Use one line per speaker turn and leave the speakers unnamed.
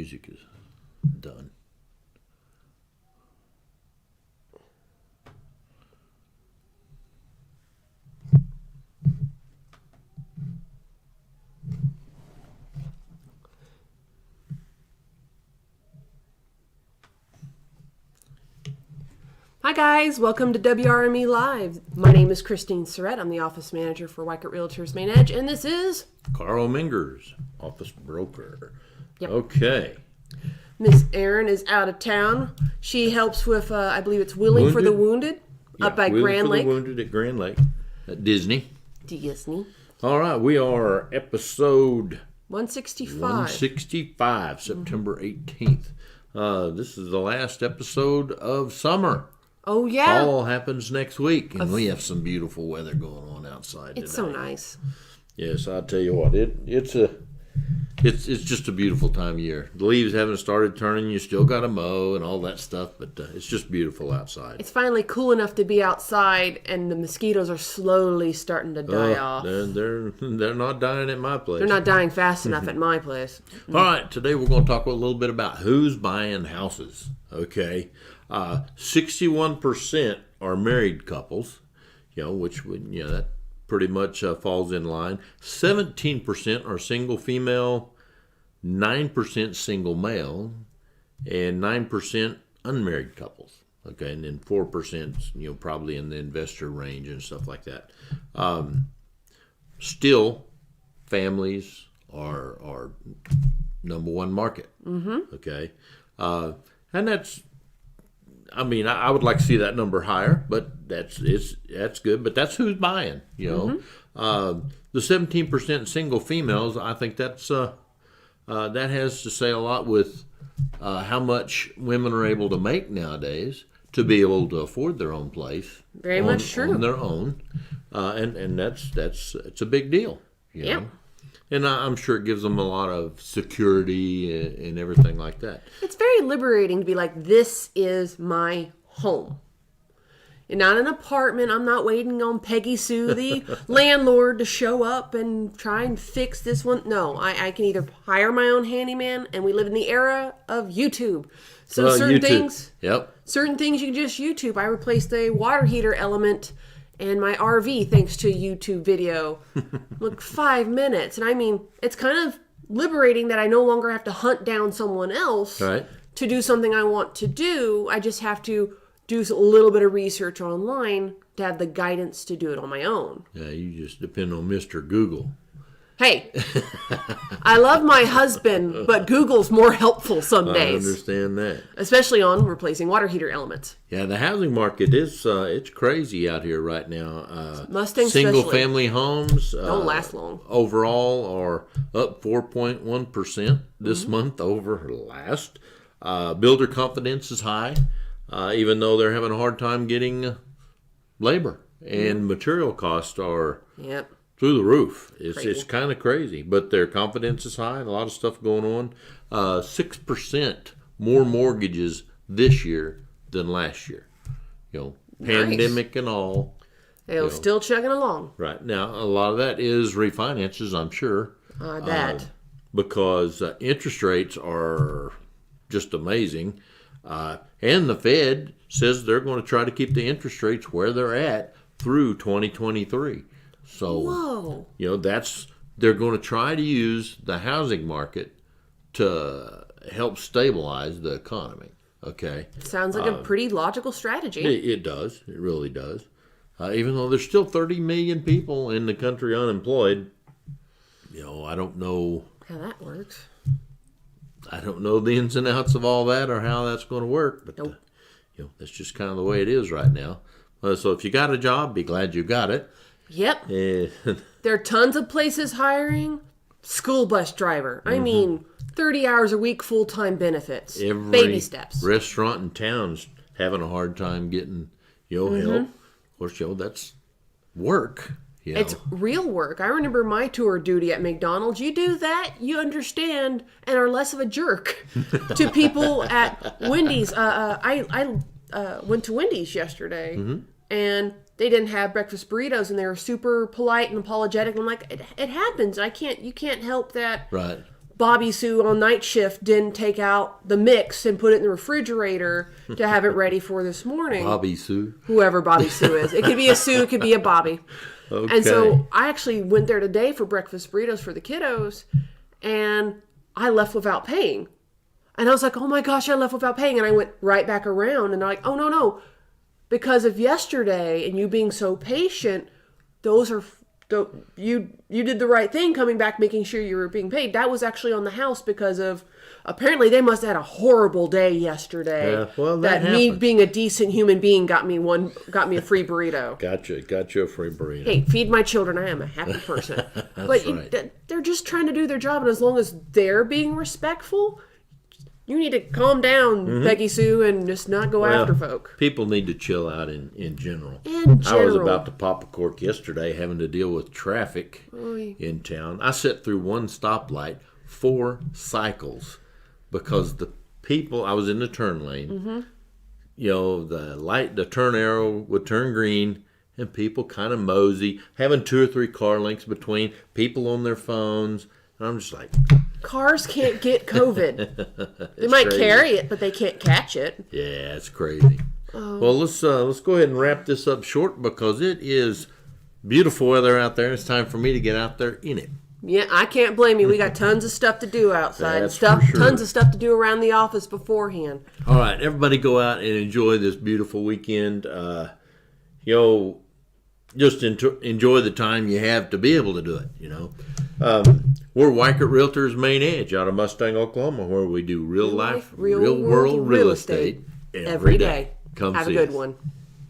music is done.
Hi guys, welcome to WRME Live. My name is Christine Surrett. I'm the office manager for Weichert Realtors Main Edge, and this is
Carl Mingers, office broker.
Yep.
Okay.
Miss Erin is out of town. She helps with, I believe it's Wheeling for the Wounded up by
Wheeling
Grand
for
Lake.
the Wounded at Grand Lake at Disney.
Disney.
All right, we are episode
165.
165, September 18th. This is the last episode of summer.
Oh yeah.
Fall happens next week, and we have some beautiful weather going on outside
It's
today.
so nice.
Yes, I tell you what, it's just a beautiful time of year. The leaves haven't started turning. You still got to mow and all that stuff, but it's just beautiful outside.
It's finally cool enough to be outside, and the mosquitoes are slowly starting to die off.
They're not dying at my place.
They're not dying fast enough at my place.
All right, today we're going to talk a little bit about who's buying houses. Okay, 61% are married couples, which would that pretty much falls in line. 17% are single female, 9% single male, and 9% unmarried couples. Okay, and then 4%, probably in the investor range and stuff like that. Still, families are number one market. Mm-hmm. Okay, and that's. I mean, I would like to see that number higher, but that's good. But that's who's buying. The 17% single females, I think that has to say a lot with how much women are able to make nowadays to be able to afford their own place.
Very much true.
On their own, and it's a big deal.
Yep.
And I'm sure it gives them a lot of security and everything like that.
It's very liberating to be like, this is my home. You're not an apartment. I'm not waiting on Peggy Sue, the landlord, to show up and try and fix this one. No, I can either hire my own handyman, and we live in the era of YouTube. So certain things you can just YouTube. I replaced a water heater element and my RV, thanks to a YouTube video, look 5 minutes. And I mean, it's kind of liberating that I no longer have to hunt down someone else to do something I want to do. I just have to do a little bit of research online to have the guidance to do it on my own.
Yeah, you just depend on Mr. Google.
Hey, I love my husband, but Google's more helpful some days.
I understand that.
Especially on replacing water heater elements.
Yeah, the housing market is it's crazy out here right now.
Mustang
single family homes
don't last long.
Overall are up 4.1% this month over last. Builder confidence is high, even though they're having a hard time getting labor, and material costs are through the roof. It's kind of crazy, but their confidence is high and a lot of stuff going on. 6% more mortgages this year than last year. Pandemic and all.
They're still chugging along.
Right. Now, a lot of that is refinances, I'm sure. Because interest rates are just amazing. And the Fed says they're going to try to keep the interest rates where they're at through 2023. So, they're going to try to use the housing market to help stabilize the economy. Okay.
Sounds like a pretty logical strategy.
It does. It really does. Even though there's still 30 million people in the country unemployed, I don't know
how that works.
I don't know the ins and outs of all that or how that's going to work, but that's just kind of the way it is right now. So if you got a job, be glad you got it.
Yep. There are tons of places hiring. School bus driver. I mean, 30 hours a week, full-time benefits. Baby steps.
Restaurant in town's having a hard time getting help. Of course, that's work.
It's real work. I remember my tour duty at McDonald's. You do that, you understand, and are less of a jerk to people at Wendy's. I went to Wendy's yesterday, and they didn't have breakfast burritos, and they were super polite and apologetic. I'm like, it happens. You can't help that.
Right.
Bobby Sue on night shift didn't take out the mix and put it in the refrigerator to have it ready for this morning.
Bobby Sue.
Whoever Bobby Sue is. It could be a Sue, it could be a Bobby.
Okay.
And so I actually went there today for breakfast burritos for the kiddos, and I left without paying. And I was like, oh my gosh, I left without paying. And I went right back around, and they're like, oh, no. Because of yesterday and you being so patient, those are... You did the right thing coming back, making sure you were being paid. That was actually on the house because of, apparently they must have had a horrible day yesterday.
Yeah, well,
that me
happens.
being a decent human being got me a free burrito.
Got you a free burrito.
Hey, feed my children. I am a happy person. But
right.
They're just trying to do their job, and as long as they're being respectful, you need to calm down, Peggy Sue, and just not go after folk.
People need to chill out in general.
In
I was
general.
about to pop a cork yesterday having to deal with traffic in town. I sat through one stoplight 4 cycles because the people, I was in the turn lane, you know, the turn arrow would turn green and people kind of mosey, having 2 or 3 car lengths between, people on their phones. And I'm just like...
Cars can't get COVID. They might
crazy.
carry it, but they can't catch it.
Yeah, it's crazy. Well, let's go ahead and wrap this up short because it is beautiful weather out there. It's time for me to get out there in it.
Yeah, I can't blame you. We got tons of stuff to do outside.
That's for sure.
Tons of stuff to do around the office beforehand.
All right, everybody go out and enjoy this beautiful weekend. Just enjoy the time you have to be able to do it, you know. We're Weichert Realtors Main Edge out of Mustang, Oklahoma, where we do real life, real world real estate every day. Come
Have
see
a good
us.
one.